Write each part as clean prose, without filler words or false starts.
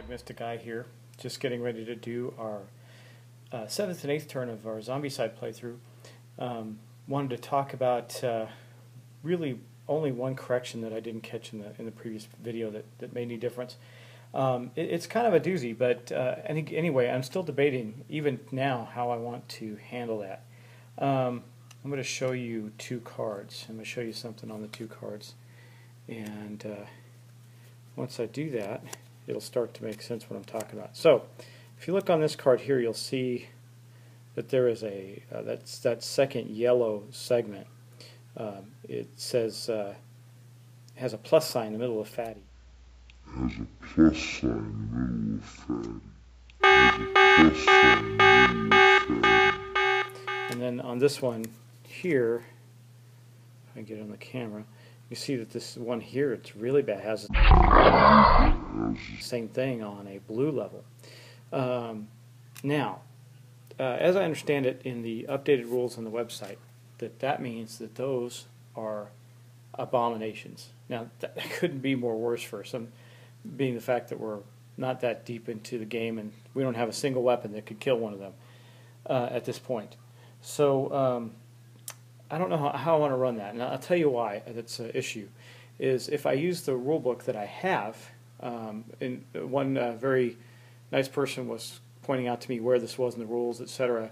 Mystic Eye here, just getting ready to do our 7th and 8th turn of our Zombicide playthrough. Wanted to talk about really only one correction that I didn't catch in the previous video that made any difference. It's kind of a doozy, but anyway, I'm still debating, even now, how I want to handle that. I'm going to show you two cards. I'm going to show you something on the two cards, and once I do that, it'll start to make sense what I'm talking about. So, if you look on this card here, you'll see that there is a that's that second yellow segment. It says has a plus sign in the middle of fatty. Has a plus sign in the middle of fatty. Has a plus sign in the middle of fatty. And then on this one here, if I get it on the camera, you see that this one here, it's really bad. It has the same thing on a blue level. Now, as I understand it in the updated rules on the website, that means that those are abominations. Now, that couldn't be more worse for some, being the fact that we're not that deep into the game and we don't have a single weapon that could kill one of them at this point. So, I don't know how I want to run that, and I'll tell you why that's an issue. Is if I use the rule book that I have, and one very nice person was pointing out to me where this was in the rules, etc.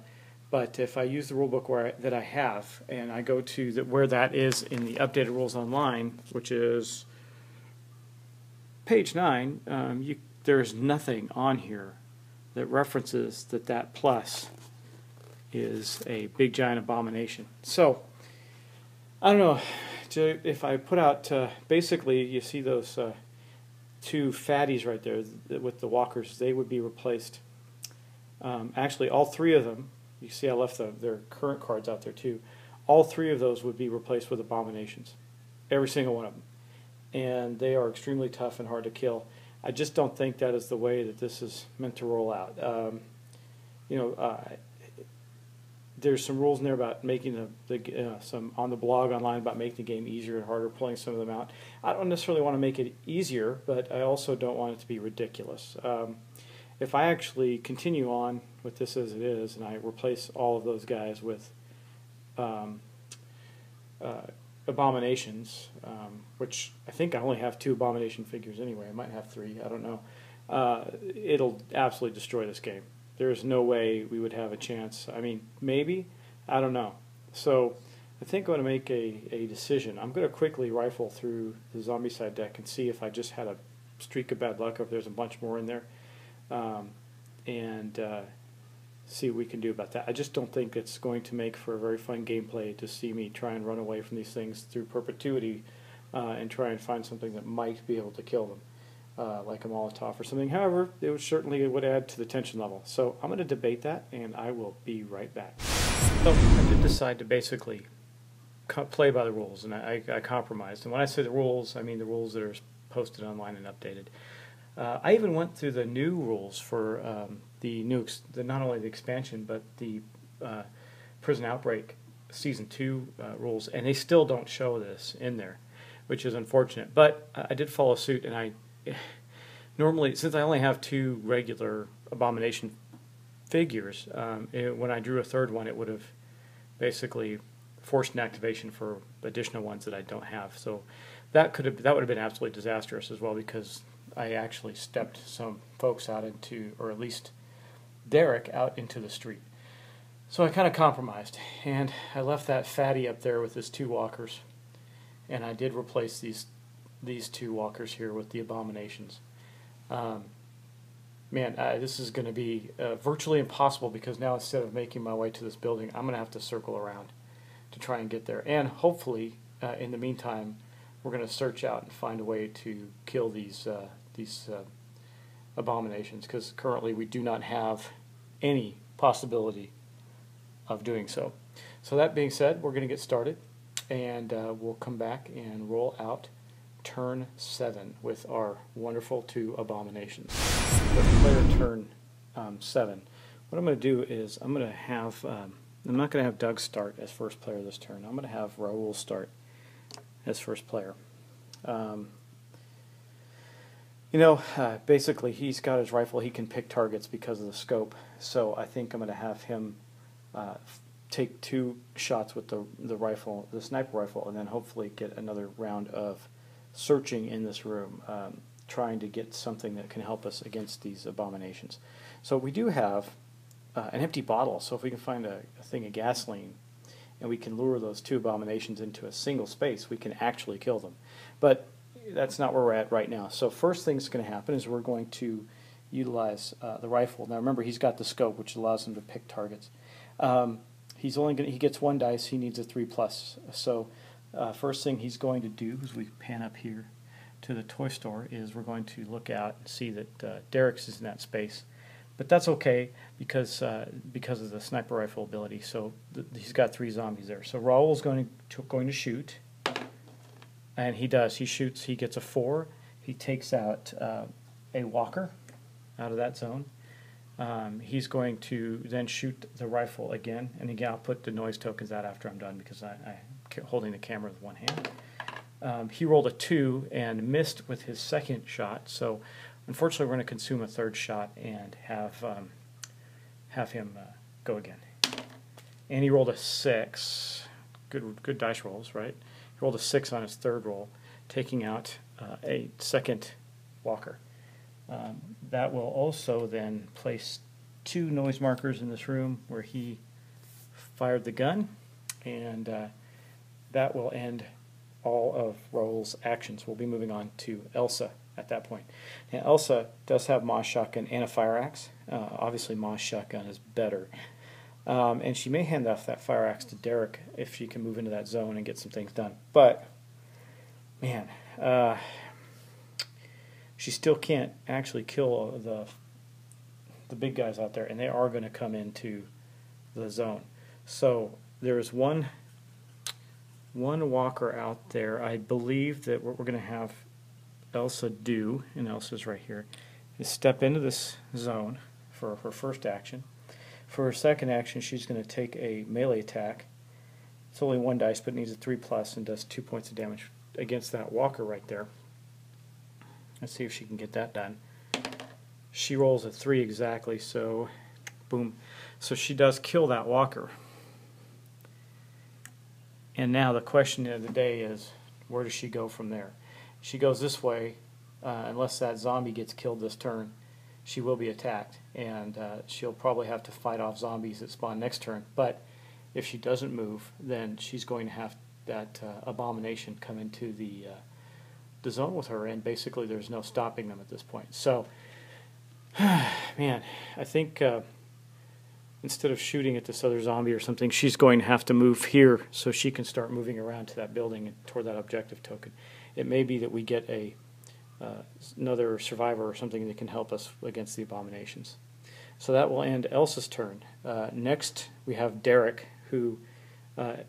But if I use the rule book that I have, and I go to where that is in the updated rules online, which is page 9, there's nothing on here that references that plus is a big giant abomination. So I don't know if I put out basically, you see those two fatties right there with the walkers, they would be replaced. Actually, all three of them, you see I left their current cards out there too, all three of those would be replaced with abominations, every single one of them, and they are extremely tough and hard to kill. I just don't think that is the way that this is meant to roll out. There's some rules in there about making some on the blog online about making the game easier and harder, pulling some of them out. I don't necessarily want to make it easier, but I also don't want it to be ridiculous. If I actually continue on with this as it is, and I replace all of those guys with abominations, which I think I only have 2 abomination figures anyway. I might have 3. I don't know. It'll absolutely destroy this game. There's no way we would have a chance. I mean, maybe. I don't know. So I think I'm going to make a decision. I'm going to quickly rifle through the Zombicide deck and see if I just had a streak of bad luck or if there's a bunch more in there, and see what we can do about that. I just don't think it's going to make for a very fun gameplay to see me try and run away from these things through perpetuity and try and find something that might be able to kill them. Like a Molotov or something. However, it certainly would add to the tension level. So I'm going to debate that, and I will be right back. So I did decide to basically play by the rules, and I compromised. And when I say the rules, I mean the rules that are posted online and updated. I even went through the new rules for not only the expansion, but the Prison Outbreak Season 2 rules, and they still don't show this in there, which is unfortunate. But I did follow suit, and normally, since I only have 2 regular abomination figures, when I drew a third one, it would have basically forced an activation for additional ones that I don't have. So that would have been absolutely disastrous as well, because I actually stepped some folks out into, or at least Derek, out into the street. So I kind of compromised, and I left that fatty up there with his 2 walkers, and I did replace these 2 walkers here with the abominations. This is going to be virtually impossible, because now instead of making my way to this building, I'm going to have to circle around to try and get there. And hopefully, in the meantime, we're going to search out and find a way to kill these abominations, because currently we do not have any possibility of doing so. So that being said, we're going to get started, and we'll come back and roll out turn 7 with our wonderful 2 abominations. With player turn 7, what I'm going to do is I'm going to have I'm not going to have Doug start as first player this turn. I'm going to have Raul start as first player. Basically he's got his rifle. He can pick targets because of the scope. So I think I'm going to have him take 2 shots with the rifle, the sniper rifle, and then hopefully get another round of searching in this room, trying to get something that can help us against these abominations. So we do have an empty bottle, so if we can find a thing of gasoline and we can lure those 2 abominations into a single space, we can actually kill them. But that's not where we're at right now. So first thing that's going to happen is we're going to utilize the rifle. Now remember, he's got the scope, which allows him to pick targets. He gets 1 dice. He needs a 3+. So first thing he's going to do, as we pan up here to the toy store, is we're going to look out and see that Derek's is in that space. But that's okay because of the sniper rifle ability. So he's got 3 zombies there. So Raul's going to shoot, and he does. He shoots. He gets a 4. He takes out a walker out of that zone. He's going to then shoot the rifle again, and again I'll put the noise tokens out after I'm done because I'm holding the camera with one hand. He rolled a 2 and missed with his second shot, so unfortunately we're going to consume a 3rd shot and have him go again. And he rolled a 6. Good dice rolls, right? He rolled a 6 on his 3rd roll, taking out a 2nd walker. That will also then place 2 noise markers in this room where he fired the gun, and that will end all of Raul's actions. We'll be moving on to Elsa at that point. Now, Elsa does have Moss Shotgun and a fire axe. Obviously, Moss Shotgun is better. And she may hand off that fire axe to Derek if she can move into that zone and get some things done. But, man, she still can't actually kill the big guys out there, and they are going to come into the zone. So there's one walker out there. I believe that what we're going to have Elsa do, and Elsa's right here, is step into this zone for her first action. For her second action, she's going to take a melee attack. It's only 1 dice, but needs a 3+ and does 2 points of damage against that walker right there. Let's see if she can get that done. She rolls a 3 exactly, so boom. So she does kill that walker. And now the question of the day is, where does she go from there? She goes this way, unless that zombie gets killed this turn, she will be attacked, and she'll probably have to fight off zombies that spawn next turn. But if she doesn't move, then she's going to have that abomination come into the zone with her, and basically there's no stopping them at this point. So, man, I think instead of shooting at this other zombie or something, she's going to have to move here so she can start moving around to that building and toward that objective token. It may be that we get another survivor or something that can help us against the abominations. So that will end Elsa's turn. Next, we have Derek, who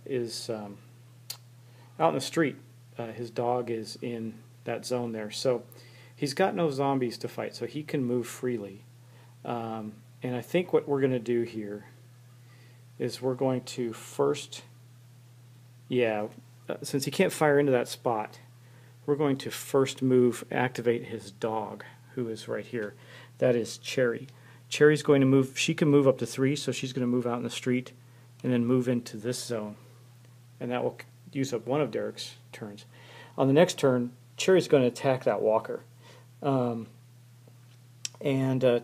is out in the street. His dog is in that zone there. So he's got no zombies to fight, so he can move freely. And I think what we're going to do here is we're going to first, since he can't fire into that spot, we're going to first activate his dog, who is right here. That is Cherry. Cherry's going to move. She can move up to 3, so she's going to move out in the street and then move into this zone. And that will use up one of Derek's turns. On the next turn, Cherry's going to attack that walker.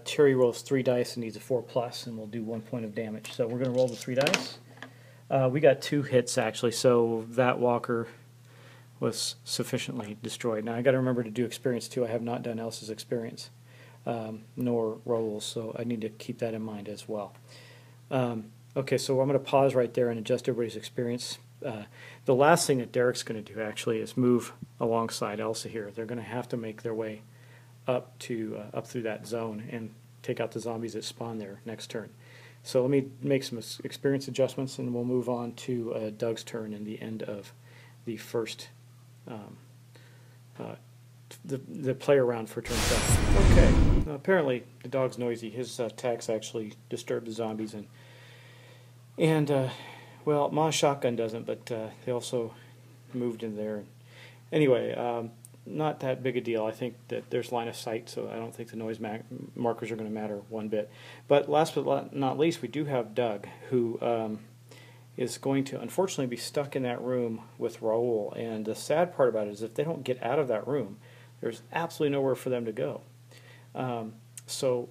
Cherry rolls 3 dice and needs a 4+, and we'll do 1 point of damage. So we're going to roll the 3 dice. We got 2 hits, actually, so that walker was sufficiently destroyed. Now, I got to remember to do experience, too. I have not done Elsa's experience, nor rolls, so I need to keep that in mind as well. Okay, so I'm going to pause right there and adjust everybody's experience. The last thing that Derek's going to do, actually, is move alongside Elsa here. They're going to have to make their way up through that zone and take out the zombies that spawn there next turn. So let me make some experience adjustments, and we'll move on to Doug's turn in the end of the first the play around for turn 7. Okay, apparently the dog's noisy. His attacks actually disturb the zombies, and well, Moss Shotgun doesn't, but they also moved in there. Anyway, not that big a deal. I think that there's line of sight, so I don't think the noise markers are going to matter one bit. But last but not least, we do have Doug, who is going to unfortunately be stuck in that room with Raoul. And the sad part about it is if they don't get out of that room, there's absolutely nowhere for them to go. So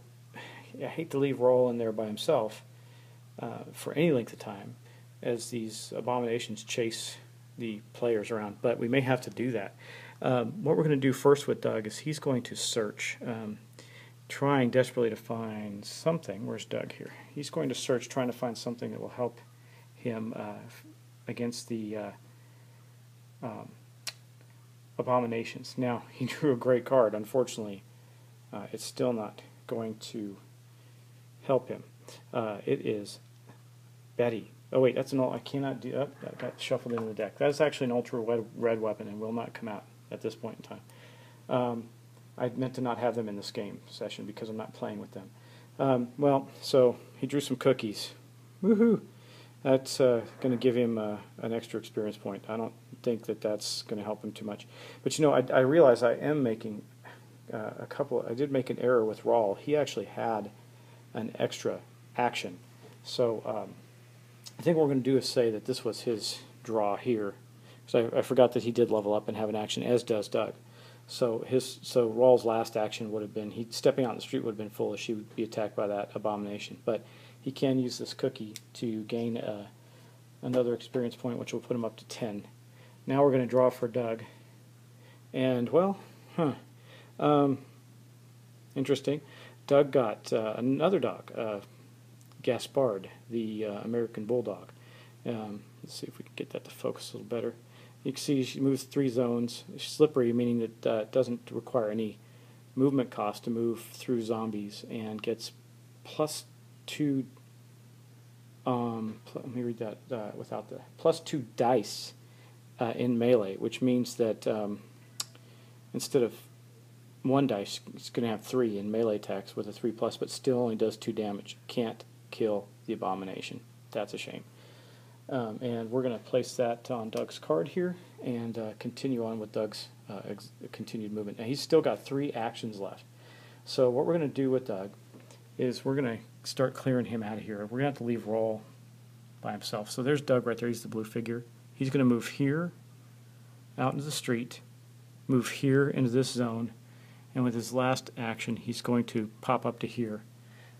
I hate to leave Raoul in there by himself for any length of time as these abominations chase the players around, but we may have to do that. What we're going to do first with Doug is he's going to search, trying desperately to find something. Where's Doug here? He's going to search, trying to find something that will help him against the abominations. Now, he drew a great card. Unfortunately, it's still not going to help him. It is Betty. Oh wait, that's an I cannot do. That got shuffled into the deck. That is actually an ultra red weapon and will not come out at this point in time. I meant to not have them in this game session because I'm not playing with them. Well, so he drew some cookies. Woohoo! That's going to give him an extra experience point. I don't think that that's going to help him too much. But you know, I realize I am making I did make an error with Rawl. He actually had an extra action. So I think what we're going to do is say that this was his draw here. So I forgot that he did level up and have an action, as does Doug. So Rawl's last action would have been, stepping out in the street would have been foolish. He would be attacked by that abomination. But he can use this cookie to gain another experience point, which will put him up to 10. Now we're going to draw for Doug. And, well, interesting. Doug got another dog, Gaspard, the American Bulldog. Let's see if we can get that to focus a little better. You can see she moves 3 zones. Slippery, meaning that it doesn't require any movement cost to move through zombies, and gets +2. Let me read that without the +2 dice in melee, which means that instead of 1 dice, it's going to have 3 in melee attacks with a 3+, but still only does 2 damage. Can't kill the abomination. That's a shame. And we're going to place that on Doug's card here and continue on with Doug's continued movement. Now he's still got 3 actions left. So what we're going to do with Doug is we're going to start clearing him out of here. We're going to have to leave Rawl by himself. So there's Doug right there. He's the blue figure. He's going to move here out into the street, move here into this zone, and with his last action he's going to pop up to here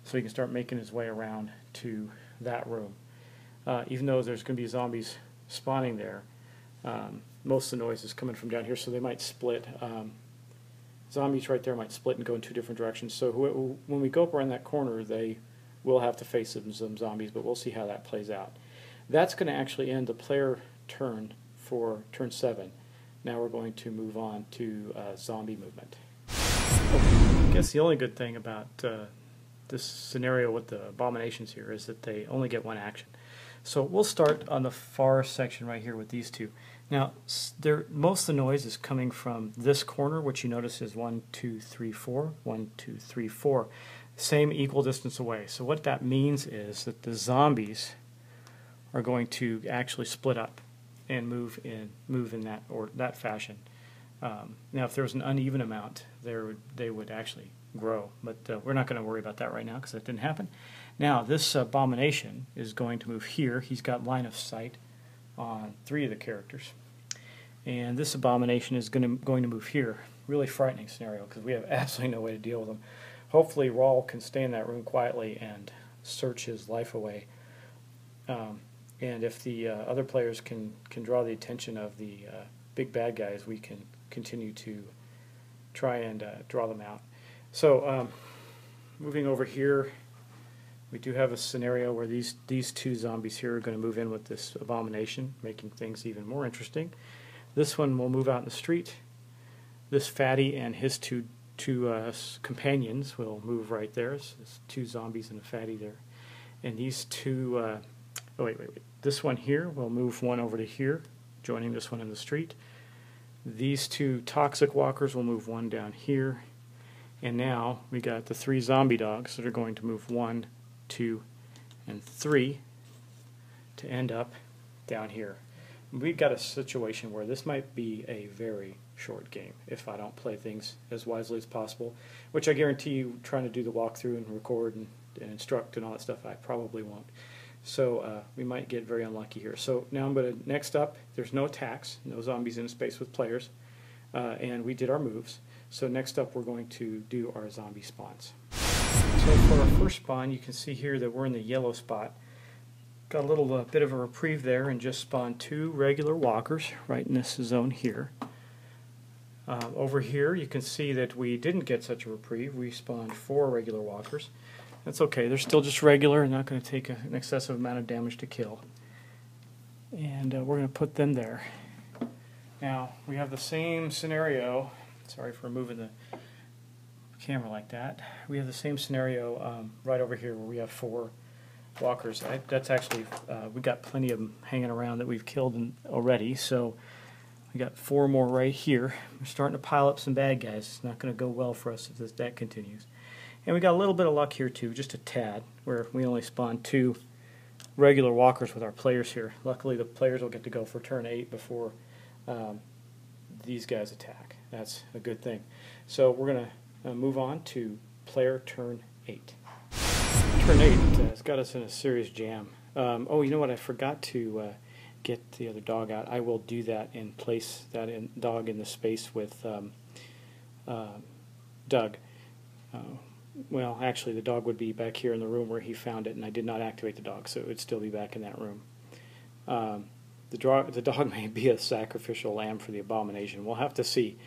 so he can start making his way around to that room. Even though there's going to be zombies spawning there, most of the noise is coming from down here, so they might split. Zombies right there might split and go in 2 different directions. So when we go up around that corner, they will have to face some zombies, but we'll see how that plays out. That's going to actually end the player turn for turn 7. Now we're going to move on to zombie movement. I guess the only good thing about this scenario with the abominations here is that they only get 1 action. So we'll start on the far section right here with these 2. Now, most of the noise is coming from this corner, which you notice is 1, 2, 3, 4, 1, 2, 3, 4, same equal distance away. So what that means is that the zombies are going to actually split up and move in that fashion. Now, if there was an uneven amount, they would actually grow, but we're not going to worry about that right now because that didn't happen. Now, this abomination is going to move here. He's got line of sight on 3 of the characters, and this abomination is going to move here. Really frightening scenario because we have absolutely no way to deal with him. Hopefully, Rawl can stay in that room quietly and search his life away. And if the other players can draw the attention of the big bad guys, we can continue to try and draw them out. So moving over here, we do have a scenario where these 2 zombies here are going to move in with this abomination, making things even more interesting. This one will move out in the street. This fatty and his two companions will move right there. So there's 2 zombies and a fatty there. And these 2, oh wait. This one here will move 1 over to here, joining this one in the street. These 2 toxic walkers will move 1 down here. And now we got the 3 zombie dogs that are going to move 1, 2, and 3 to end up down here. We've got a situation where this might be a very short game if I don't play things as wisely as possible, which I guarantee you, trying to do the walkthrough and record and instruct and all that stuff, I probably won't. So we might get very unlucky here. So now I'm going to, next up, there's no attacks, no zombies in space with players, and we did our moves. So next up we're going to do our zombie spawns. So for our first spawn, you can see here that we're in the yellow spot. Got a little bit of a reprieve there and just spawned 2 regular walkers right in this zone here. Over here you can see that we didn't get such a reprieve. We spawned 4 regular walkers. That's okay, they're still just regular and not going to take an excessive amount of damage to kill. And we're going to put them there. Now we have the same scenario. Sorry for moving the camera like that. We have the same scenario right over here where we have 4 walkers. That's actually, we got plenty of them hanging around that we've killed already, so we got 4 more right here. We're starting to pile up some bad guys. It's not going to go well for us if that continues. And we got a little bit of luck here too, just a tad, where we only spawned 2 regular walkers with our players here. Luckily the players will get to go for turn 8 before these guys attack. That's a good thing. So we're going to move on to player turn 8. Turn 8 has got us in a serious jam. Oh, you know what? I forgot to get the other dog out. I will do that and place that dog in the space with Doug. Well, actually, the dog would be back here in the room where he found it, and I did not activate the dog, so it would still be back in that room. The dog may be a sacrificial lamb for the abomination. We'll have to see.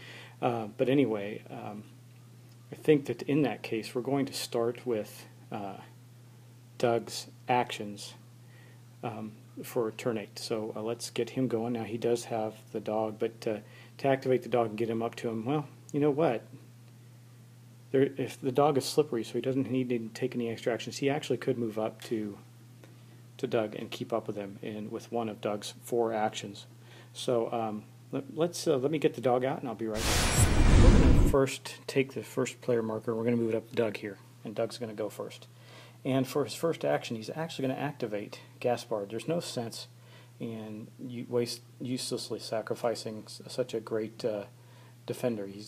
But anyway, I think that in that case, we're going to start with Doug's actions for turn 8. So let's get him going. Now, he does have the dog, but to activate the dog and get him up to him, well, you know what? If the dog is slippery, so he doesn't need to take any extra actions, he actually could move up to Doug and keep up with him with one of Doug's 4 actions. So let me get the dog out, and I'll be right back. We're going to first take the first player marker. We're going to move it up to Doug here, and Doug's going to go first. And for his first action, he's actually going to activate Gaspard. There's no sense in uselessly sacrificing such a great defender. He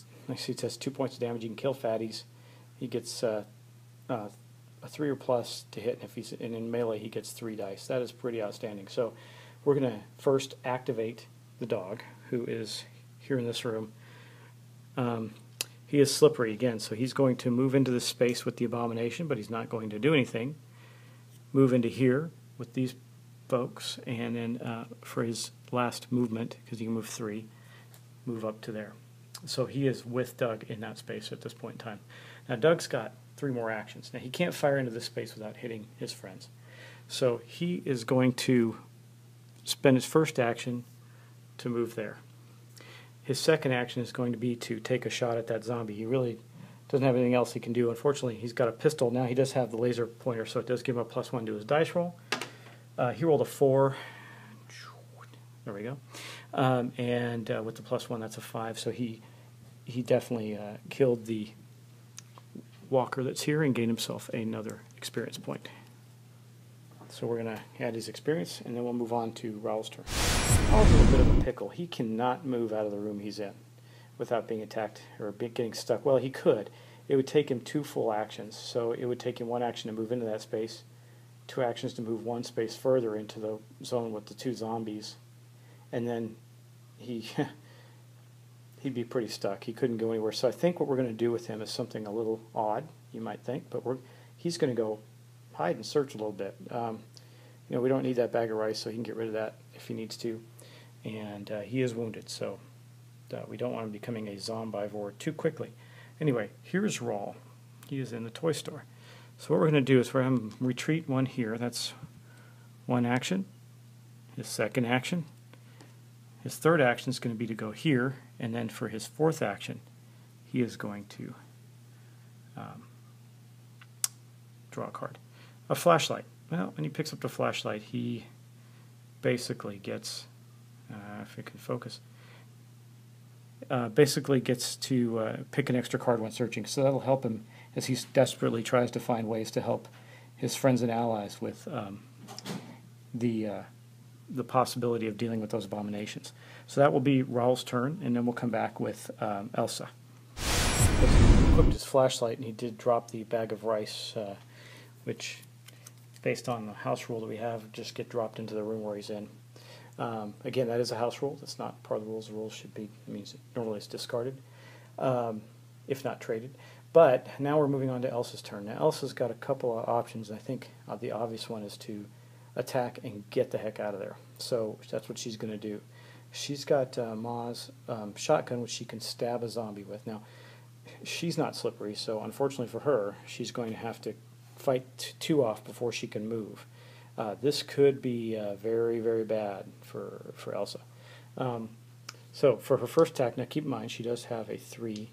has 2 points of damage. He can kill fatties. He gets a 3 or plus to hit, and in melee he gets 3 dice. That is pretty outstanding. So we're going to first activate the dog, who is here in this room. He is slippery again, so he's going to move into this space with the abomination, but he's not going to do anything. Move into here with these folks, and then for his last movement, because he can move 3, move up to there. So he is with Doug in that space at this point in time. Now Doug's got 3 more actions. Now he can't fire into this space without hitting his friends. So he is going to spend his first action to move there. His second action is going to be to take a shot at that zombie. He really doesn't have anything else he can do. Unfortunately, he's got a pistol. Now he does have the laser pointer, so it does give him a +1 to his dice roll. He rolled a 4. There we go. And with the +1, that's a 5. So he definitely killed the walker that's here and gained himself another experience point. So we're going to add his experience, and then we'll move on to Raul's turn. Raul's in a bit of a pickle. He cannot move out of the room he's in without being attacked or getting stuck. Well, he could. It would take him 2 full actions. So it would take him 1 action to move into that space, 2 actions to move 1 space further into the zone with the 2 zombies, and then he'd be pretty stuck. He couldn't go anywhere. So I think what we're going to do with him is something a little odd, you might think, but he's going to go hide and search a little bit. We don't need that bag of rice, so he can get rid of that if he needs to. And he is wounded, so we don't want him becoming a zombivore too quickly. Anyway, here's Raul. He is in the toy store. So what we're going to do is we're going to retreat 1 here. That's 1 action. His second action. His third action is going to be to go here, and then for his 4th action, he is going to draw a card. A flashlight. Well, when he picks up the flashlight, he basically gets, if it can focus, basically gets to pick an extra card when searching. So that'll help him as he desperately tries to find ways to help his friends and allies with the the possibility of dealing with those abominations. So that will be Raul's turn, and then we'll come back with Elsa. He equipped his flashlight, and he did drop the bag of rice, which, based on the house rule that we have, just get dropped into the room where he's in. Again, that is a house rule. That's not part of the rules. The rules should be, it means normally it's discarded, if not traded. But now we're moving on to Elsa's turn. Now Elsa's got a couple of options. I think the obvious one is to attack and get the heck out of there. So that's what she's going to do. She's got Ma's shotgun, which she can stab a zombie with. Now, she's not slippery, so unfortunately for her, she's going to have to fight two off before she can move. This could be very, very bad for Elsa. So for her first attack, now keep in mind she does have a 3,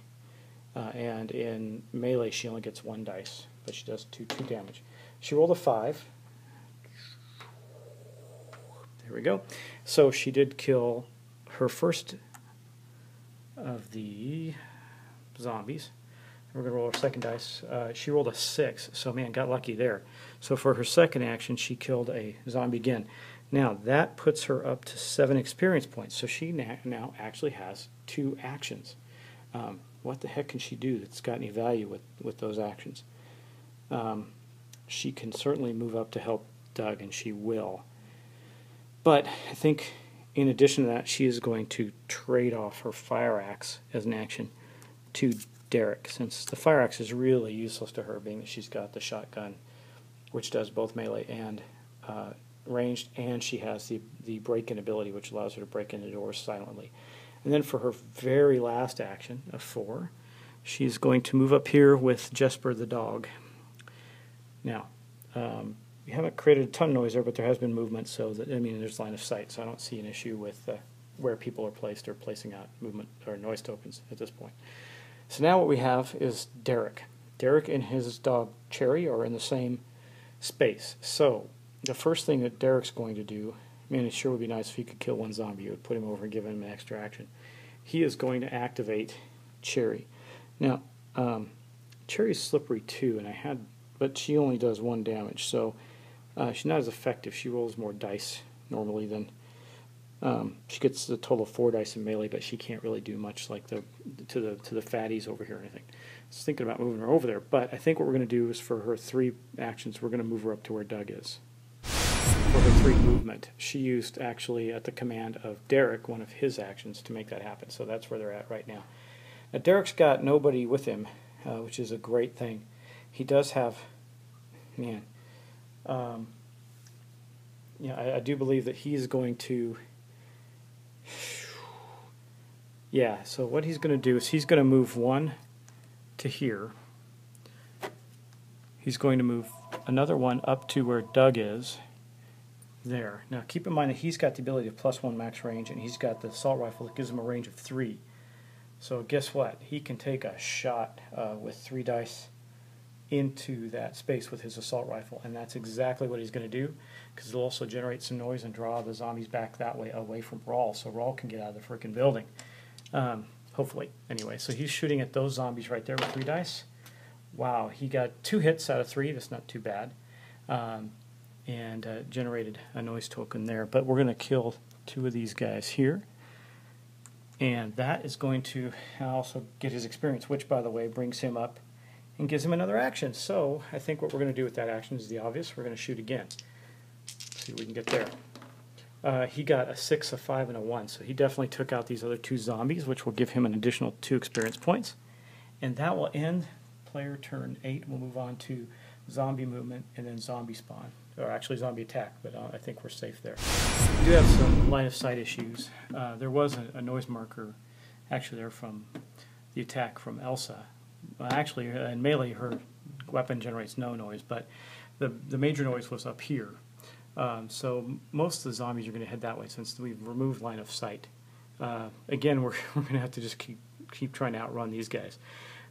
and in melee she only gets 1 dice, but she does 2 damage. She rolled a 5. There we go. So she did kill her first of the zombies. We're going to roll her second dice. She rolled a 6, so man, got lucky there. So for her second action, she killed a zombie again. Now, that puts her up to 7 experience points, so she now actually has 2 actions. What the heck can she do that's got any value with those actions? She can certainly move up to help Doug, and she will. But I think in addition to that, she is going to trade off her fire axe as an action to Derek, since the fire axe is really useless to her, being that she's got the shotgun, which does both melee and ranged, and she has the break-in ability, which allows her to break into doors silently. And then for her very last action of 4, she's going to move up here with Jesper the dog. Now, we haven't created a ton of noise there, but there has been movement, so that, I mean, there's line of sight, so I don't see an issue with where people are placed or placing out movement or noise tokens at this point. So now what we have is Derek. Derek and his dog Cherry are in the same space. So the first thing that Derek's going to do, man, it sure would be nice if he could kill one zombie. It would put him over and give him an extra action. He is going to activate Cherry. Now, Cherry's slippery too, but she only does 1 damage, so she's not as effective. She rolls more dice normally than she gets a total of 4 dice in melee, but she can't really do much like to the fatties over here or anything. I was thinking about moving her over there, but I think what we're going to do is for her 3 actions, we're going to move her up to where Doug is. For her 3 movement, she used actually at the command of Derek one of his actions to make that happen, so that's where they're at right now. Now Derek's got nobody with him, which is a great thing. He does have, man, I do believe that he's going to, yeah, so what he's going to do is he's going to move 1 to here. He's going to move another 1 up to where Doug is. There. Now keep in mind that he's got the ability of +1 max range, and he's got the assault rifle that gives him a range of 3. So guess what? He can take a shot with 3 dice into that space with his assault rifle, and that's exactly what he's going to do, because it'll also generate some noise and draw the zombies back that way, away from Raul, so Raul can get out of the frickin' building. Hopefully. Anyway, so he's shooting at those zombies right there with 3 dice. Wow, he got 2 hits out of 3. That's not too bad. And generated a noise token there. But we're going to kill 2 of these guys here. And that is going to also get his experience, which, by the way, brings him up and gives him another action. So I think what we're going to do with that action is the obvious. We're going to shoot again. See what we can get there. He got a 6, a 5, and a 1. So he definitely took out these other 2 zombies, which will give him an additional 2 experience points. And that will end player turn 8. We'll move on to zombie movement and then zombie spawn. Or actually zombie attack, but I think we're safe there. We do have some line of sight issues. There was a noise marker actually there from the attack from Elsa. Actually, in melee, her weapon generates no noise, but the major noise was up here. So most of the zombies are going to head that way since we've removed line of sight. Again, we're going to have to just keep trying to outrun these guys.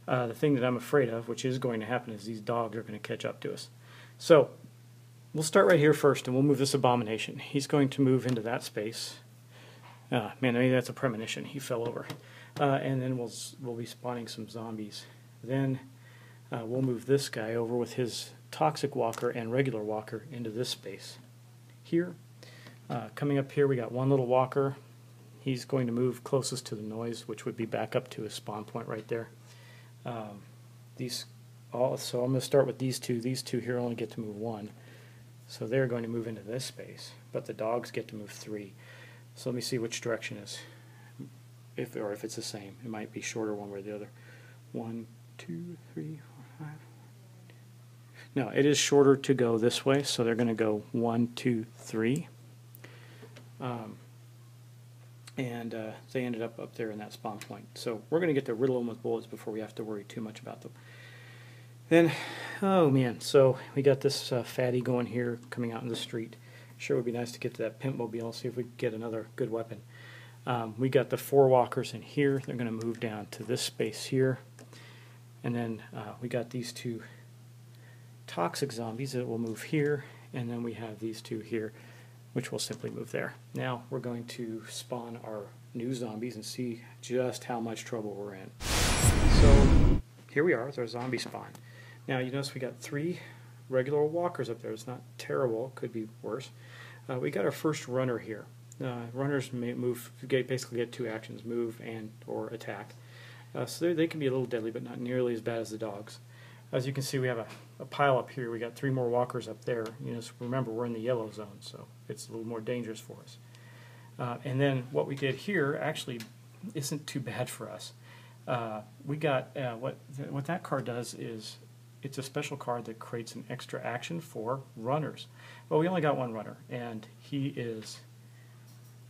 The thing that I'm afraid of, which is going to happen, is these dogs are going to catch up to us. So we'll start right here first, and we'll move this abomination. He's going to move into that space. Man, maybe that's a premonition. He fell over. And then we'll be spawning some zombies. Then we'll move this guy over with his toxic walker and regular walker into this space here. Coming up here, we got one little walker. He's going to move closest to the noise, which would be back up to his spawn point right there. So I'm going to start with these two. These two here only get to move one. So they're going to move into this space, but the dogs get to move 3. So let me see which direction is, if it's the same. It might be shorter one way or the other. 1, 2, 3, 4, 5. No, it is shorter to go this way, so they're going to go 1, 2, 3. They ended up there in that spawn point. So we're going to get to riddle them with bullets before we have to worry too much about them. Then, oh man, so we got this fatty going here, coming out in the street. Sure would be nice to get to that pimp mobile, see if we can get another good weapon. We got the 4 walkers in here. They're going to move down to this space here. And then we got these 2 toxic zombies that will move here. And then we have these 2 here, which will simply move there. Now we're going to spawn our new zombies and see just how much trouble we're in. So here we are with our zombie spawn. Now you notice we got 3 regular walkers up there. It's not terrible, could be worse. We got our first runner here. Runners may move, basically get 2 actions, move and or attack. So they can be a little deadly, but not nearly as bad as the dogs. As you can see, we have a pile up here. We got 3 more walkers up there. You know, remember, we're in the yellow zone, so it's a little more dangerous for us. And then what we did here actually isn't too bad for us. We got what that card does is it's a special card that creates an extra action for runners. Well, we only got 1 runner, and he is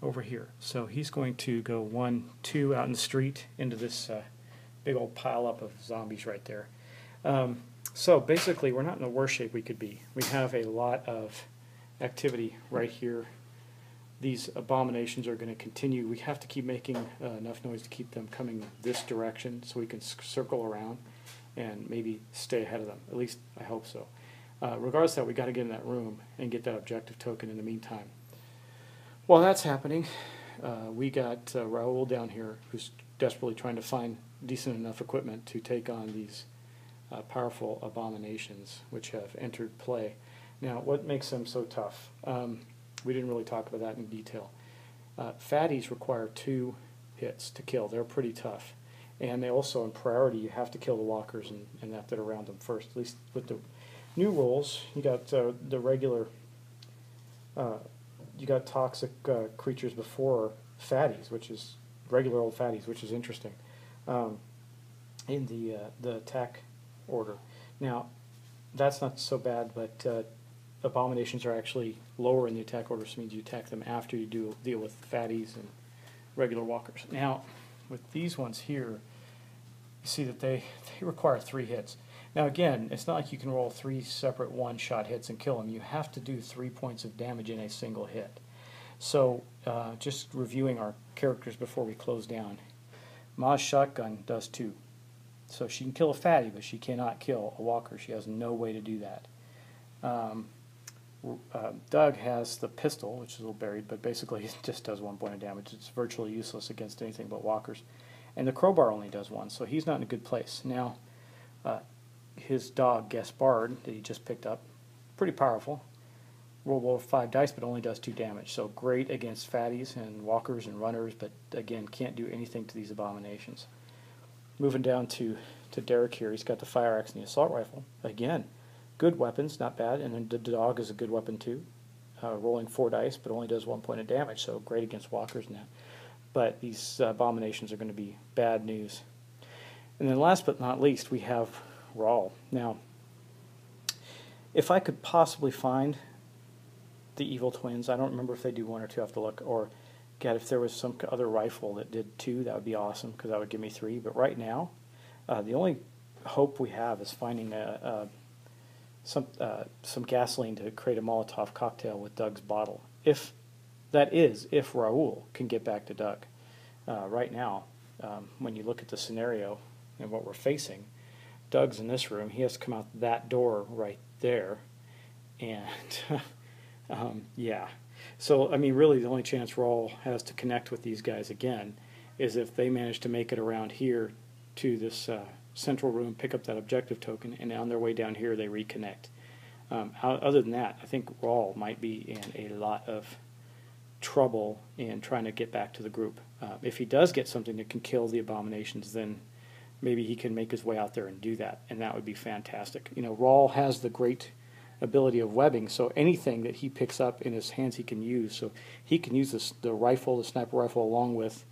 over here. So he's going to go 1, 2 out in the street into this big old pile up of zombies right there. So basically, we're not in the worst shape we could be. We have a lot of activity right here. These abominations are going to continue. We have to keep making enough noise to keep them coming this direction so we can circle around and maybe stay ahead of them. At least I hope so. Regardless of that, we got to get in that room and get that objective token in the meantime. While that's happening, we got Raul down here who's desperately trying to find decent enough equipment to take on these powerful abominations which have entered play. Now, what makes them so tough? We didn't really talk about that in detail. Fatties require 2 hits to kill. They're pretty tough. And they also, in priority, you have to kill the walkers and that are around them first. At least with the new rules, you got the regular, you got toxic creatures before fatties, which is regular old fatties, which is interesting, in the attack order. Now, that's not so bad, but abominations are actually lower in the attack order, so it means you attack them after you deal with fatties and regular walkers. Now, with these ones here, you see that they require 3 hits. Now again, it's not like you can roll 3 separate one-shot hits and kill them. You have to do 3 points of damage in a single hit. So just reviewing our characters before we close down. Ma's shotgun does 2. So she can kill a fatty, but she cannot kill a walker. She has no way to do that. Doug has the pistol, which is a little buried, but basically it just does 1 point of damage. It's virtually useless against anything but walkers. And the crowbar only does 1, so he's not in a good place. Now, his dog, Gaspard, that he just picked up, pretty powerful. Roll 5 dice, but only does 2 damage. So great against fatties and walkers and runners, but again, can't do anything to these abominations. Moving down to Derek here, he's got the fire axe and the assault rifle. Again, good weapons, not bad, and then the dog is a good weapon too. Rolling 4 dice, but only does 1 point of damage, so great against walkers and that. But these abominations are going to be bad news. And then last but not least, we have Raul. Now, if I could possibly find the evil twins, I don't remember if they do 1 or 2, I have to look, or God, if there was some other rifle that did 2, that would be awesome, because that would give me 3. But right now, the only hope we have is finding some gasoline to create a Molotov cocktail with Doug's bottle. If Raul can get back to Doug. Right now, when you look at the scenario and what we're facing, Doug's in this room. He has to come out that door right there. And, yeah. So, I mean, really the only chance Raul has to connect with these guys again is if they manage to make it around here to this central room, pick up that objective token, and on their way down here they reconnect. Other than that, I think Raul might be in a lot of trouble in trying to get back to the group. If he does get something that can kill the abominations, then maybe he can make his way out there and do that, and that would be fantastic. You know, Rawl has the great ability of webbing, so anything that he picks up in his hands he can use. So he can use the rifle, the sniper rifle, along with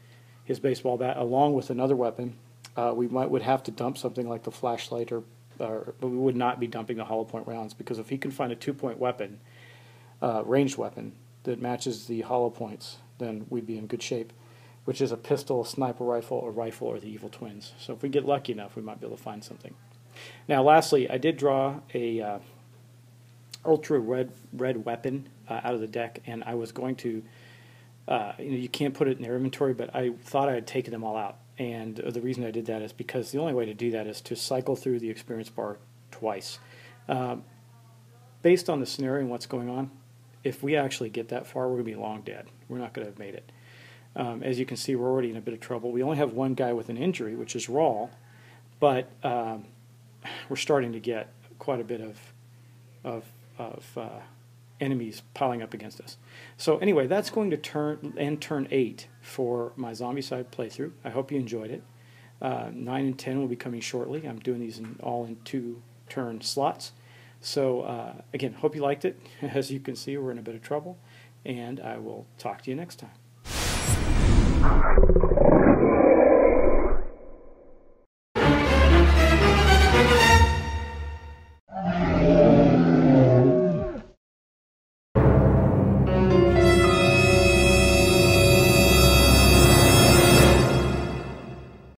his baseball bat, along with another weapon. We would have to dump something like the flashlight, but we would not be dumping the hollow point rounds, because if he can find a 2-point weapon, ranged weapon, that matches the hollow points, then we'd be in good shape, which is a pistol, a sniper rifle, a rifle, or the Evil Twins. So if we get lucky enough, we might be able to find something. Now, lastly, I did draw a ultra red weapon out of the deck, and I was going to, you can't put it in their inventory, but I thought I had taken them all out. And the reason I did that is because the only way to do that is to cycle through the experience bar twice. Based on the scenario and what's going on, if we actually get that far, we're going to be long dead. We're not going to have made it. As you can see, we're already in a bit of trouble. We only have one guy with an injury, which is Rawl, but we're starting to get quite a bit of enemies piling up against us. So anyway, that's going to end turn 8 for my Zombicide playthrough. I hope you enjoyed it. 9 and 10 will be coming shortly. I'm doing these all in 2-turn slots. So again, hope you liked it. As you can see, we're in a bit of trouble, and I will talk to you next time.